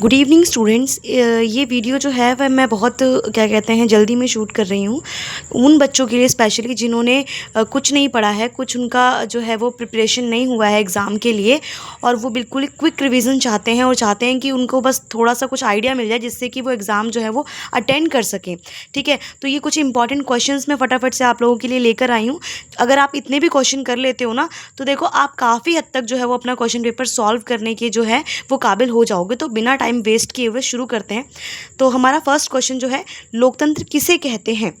Good evening students. ये video जो है वह मैं बहुत क्या कहते हैं जल्दी में शूट कर रही हूँ उन बच्चों के लिए स्पेशली जिन्होंने कुछ नहीं पढ़ा है, कुछ उनका जो है वो प्रिपरेशन नहीं हुआ है एग्ज़ाम के लिए और वो बिल्कुल क्विक रिवीजन चाहते हैं और चाहते हैं कि उनको बस थोड़ा सा कुछ आइडिया मिल जाए जिससे कि वो एग्ज़ाम जो है वो अटेंड कर सकें। ठीक है, तो ये कुछ इंपॉर्टेंट क्वेश्चंस मैं फटाफट से आप लोगों के लिए लेकर आई हूँ। अगर आप इतने भी क्वेश्चन कर लेते हो ना तो देखो आप काफ़ी हद तक जो है वो अपना क्वेश्चन पेपर सॉल्व करने के जो है वो काबिल हो जाओगे। तो बिना टाइम वेस्ट किए हुए शुरू करते हैं। तो हमारा फर्स्ट क्वेश्चन जो है, लोकतंत्र किसे कहते हैं?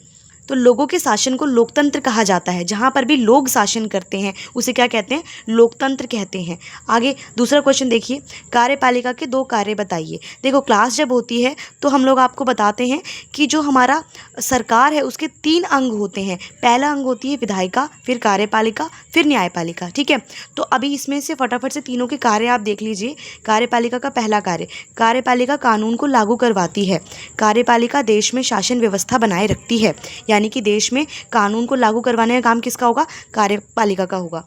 तो लोगों के शासन को लोकतंत्र कहा जाता है। जहाँ पर भी लोग शासन करते हैं उसे क्या कहते हैं? लोकतंत्र कहते हैं। आगे दूसरा क्वेश्चन देखिए, कार्यपालिका के 2 कार्य बताइए। देखो क्लास जब होती है तो हम लोग आपको बताते हैं कि जो हमारा सरकार है उसके 3 अंग होते हैं। पहला अंग होती है विधायिका, फिर कार्यपालिका, फिर न्यायपालिका। ठीक है, तो अभी इसमें से फटाफट से तीनों के कार्य आप देख लीजिए। कार्यपालिका का पहला कार्य, कार्यपालिका कानून को लागू करवाती है। कार्यपालिका देश में शासन व्यवस्था बनाए रखती है, यानी कि देश में कानून को लागू करवाने का काम किसका होगा? कार्यपालिका का होगा।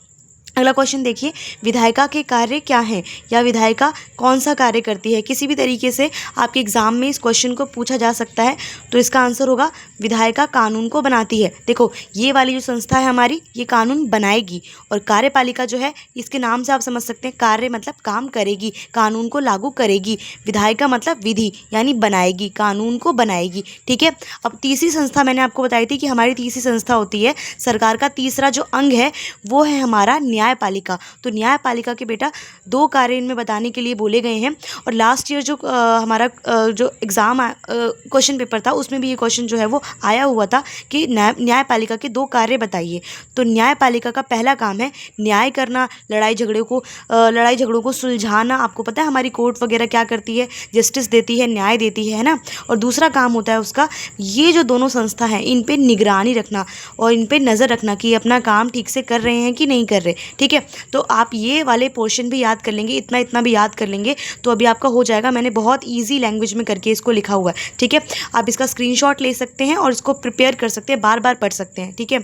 अगला क्वेश्चन देखिए, विधायिका के कार्य क्या हैं या विधायिका कौन सा कार्य करती है? किसी भी तरीके से आपके एग्जाम में इस क्वेश्चन को पूछा जा सकता है, तो इसका आंसर होगा विधायिका कानून को बनाती है। देखो ये वाली जो संस्था है हमारी, ये कानून बनाएगी और कार्यपालिका जो है इसके नाम से आप समझ सकते हैं, कार्य मतलब काम करेगी, कानून को लागू करेगी। विधायिका मतलब विधि यानी बनाएगी, कानून को बनाएगी। ठीक है, अब तीसरी संस्था मैंने आपको बताई थी कि हमारी तीसरी संस्था होती है, सरकार का तीसरा जो अंग है वो है हमारा न्यायपालिका। तो न्यायपालिका के बेटा 2 कार्य इनमें बताने के लिए बोले गए हैं। और लास्ट ईयर जो हमारा जो एग्ज़ाम क्वेश्चन पेपर था उसमें भी ये क्वेश्चन जो है वो आया हुआ था कि न्यायपालिका के 2 कार्य बताइए। तो न्यायपालिका का पहला काम है न्याय करना, लड़ाई झगड़ों को सुलझाना। आपको पता है हमारी कोर्ट वगैरह क्या करती है? जस्टिस देती है, न्याय देती है ना। और दूसरा काम होता है उसका, ये जो दोनों संस्था हैं इन पे निगरानी रखना और इन पे नज़र रखना कि अपना काम ठीक से कर रहे हैं कि नहीं कर रहे। ठीक है, तो आप ये वाले पोर्शन भी याद कर लेंगे, इतना भी याद कर लेंगे तो अभी आपका हो जाएगा। मैंने बहुत ईजी लैंग्वेज में करके इसको लिखा हुआ है। ठीक है, आप इसका स्क्रीनशॉट ले सकते हैं और इसको प्रिपेयर कर सकते हैं, बार बार पढ़ सकते हैं। ठीक है,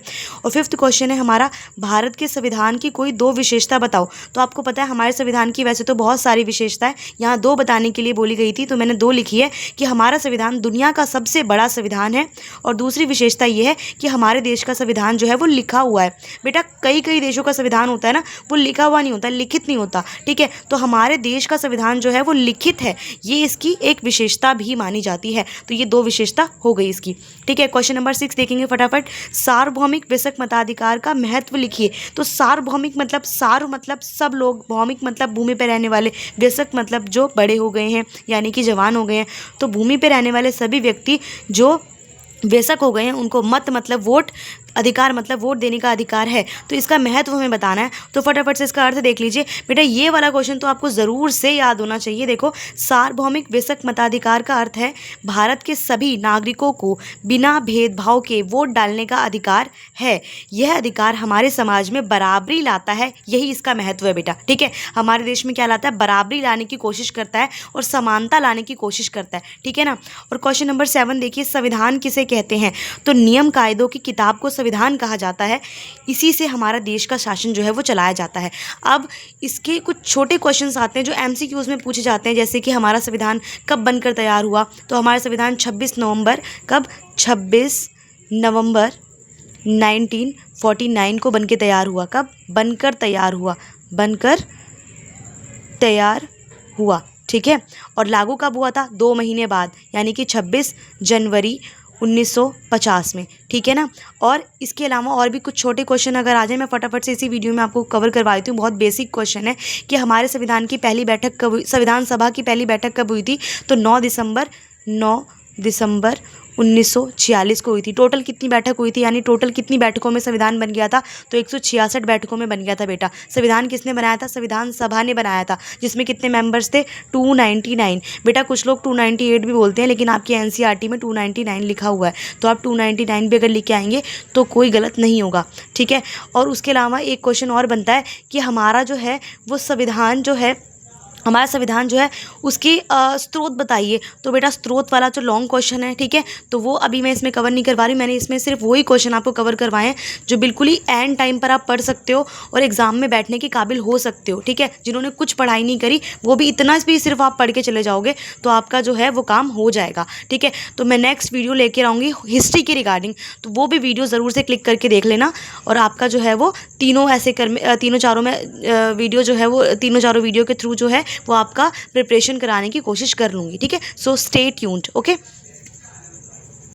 और 5th क्वेश्चन है हमारा, भारत के संविधान की कोई 2 विशेषता बताओ। तो आपको पता है हमारे संविधान की वैसे तो बहुत सारी विशेषताएं, यहाँ 2 बताने के लिए बोली गई थी तो मैंने 2 लिखी है कि हमारा संविधान दुनिया का सबसे बड़ा संविधान है और दूसरी विशेषता ये है कि हमारे देश का संविधान जो है वो लिखा हुआ है। बेटा कई देशों का संविधान होता है ना, वो लिखा हुआ नहीं होता, लिखित नहीं होता। ठीक है, तो हमारे देश का संविधान जो है वो लिखित है, ये इसकी एक विशेषता भी मानी जाती है। तो ये 2 विशेषता हो गई इसकी। ठीक है, क्वेश्चन नंबर 6 देखेंगे फटाफट, सार्वभौमिक वयस्क मताधिकार का महत्व लिखिए। तो सार्वभौमिक मतलब सार्व मतलब सब लोग, भौमिक मतलब भूमि पर रहने वाले, वयस्क मतलब जो बड़े हो गए हैं यानी कि जवान हो गए हैं। तो भूमि पर रहने वाले सभी व्यक्ति जो वयस्क हो गए हैं उनको मत मतलब वोट, अधिकार मतलब वोट देने का अधिकार है। तो इसका महत्व हमें बताना है, तो फटाफट से इसका अर्थ देख लीजिए। बेटा ये वाला क्वेश्चन तो आपको ज़रूर से याद होना चाहिए। देखो सार्वभौमिक वयस्क मताधिकार का अर्थ है भारत के सभी नागरिकों को बिना भेदभाव के वोट डालने का अधिकार है। यह अधिकार हमारे समाज में बराबरी लाता है, यही इसका महत्व है बेटा। ठीक है, हमारे देश में क्या लाता है? बराबरी लाने की कोशिश करता है और समानता लाने की कोशिश करता है। ठीक है ना। और क्वेश्चन नंबर 7 देखिए, संविधान किसे कहते हैं? तो नियम कायदों की किताब को संविधान कहा जाता है, इसी से हमारा देश का शासन जो है वो चलाया जाता है। अब इसके कुछ छोटे क्वेश्चंस आते हैं जो एमसीक्यूज में पूछे जाते हैं, जैसे कि हमारा संविधान कब बनकर तैयार हुआ? तो हमारा संविधान 26 नवंबर, कब? 26 नवंबर 1949 को बनकर तैयार हुआ। कब बनकर तैयार हुआ? बनकर तैयार हुआ। ठीक है, और लागू कब हुआ था? 2 महीने बाद, यानी कि 26 जनवरी 1950 में। ठीक है ना। और इसके अलावा और भी कुछ छोटे क्वेश्चन अगर आ जाए, मैं फटाफट से इसी वीडियो में आपको कवर करवा देती हूँ। बहुत बेसिक क्वेश्चन है कि हमारे संविधान की पहली बैठक कब हुई, संविधान सभा की पहली बैठक कब हुई थी? तो 9 दिसंबर 1946 को हुई थी। टोटल कितनी बैठक हुई थी, यानी टोटल कितनी बैठकों में संविधान बन गया था? तो 166 बैठकों में बन गया था बेटा। संविधान किसने बनाया था? संविधान सभा ने बनाया था, जिसमें कितने मेंबर्स थे? 299। बेटा कुछ लोग 298 भी बोलते हैं, लेकिन आपके एनसीईआरटी में 299 लिखा हुआ है, तो आप 299 भी अगर लिख के आएंगे तो कोई गलत नहीं होगा। ठीक है, और उसके अलावा एक क्वेश्चन और बनता है कि हमारा जो है वो संविधान जो है हमारा संविधान जो है उसके स्रोत बताइए। तो बेटा स्रोत वाला जो लॉन्ग क्वेश्चन है, ठीक है, तो वो अभी मैं इसमें कवर नहीं करवा रही हूँ। मैंने इसमें सिर्फ वही क्वेश्चन आपको कवर करवाए हैं जो बिल्कुल ही एंड टाइम पर आप पढ़ सकते हो और एग्जाम में बैठने के काबिल हो सकते हो, ठीक है। जिन्होंने कुछ पढ़ाई नहीं करी वो भी इतना भी सिर्फ आप पढ़ के चले जाओगे तो आपका जो है वो काम हो जाएगा, ठीक है। तो मैं नेक्स्ट वीडियो लेकर आऊँगी हिस्ट्री के रिगार्डिंग, तो वो भी वीडियो ज़रूर से क्लिक करके देख लेना। और आपका जो है वो तीनों ऐसे तीनों चारों में वीडियो जो है वो तीनों चारों वीडियो के थ्रू जो है वो आपका प्रिपरेशन कराने की कोशिश कर लूँगी, ठीक है। So stay tuned, okay.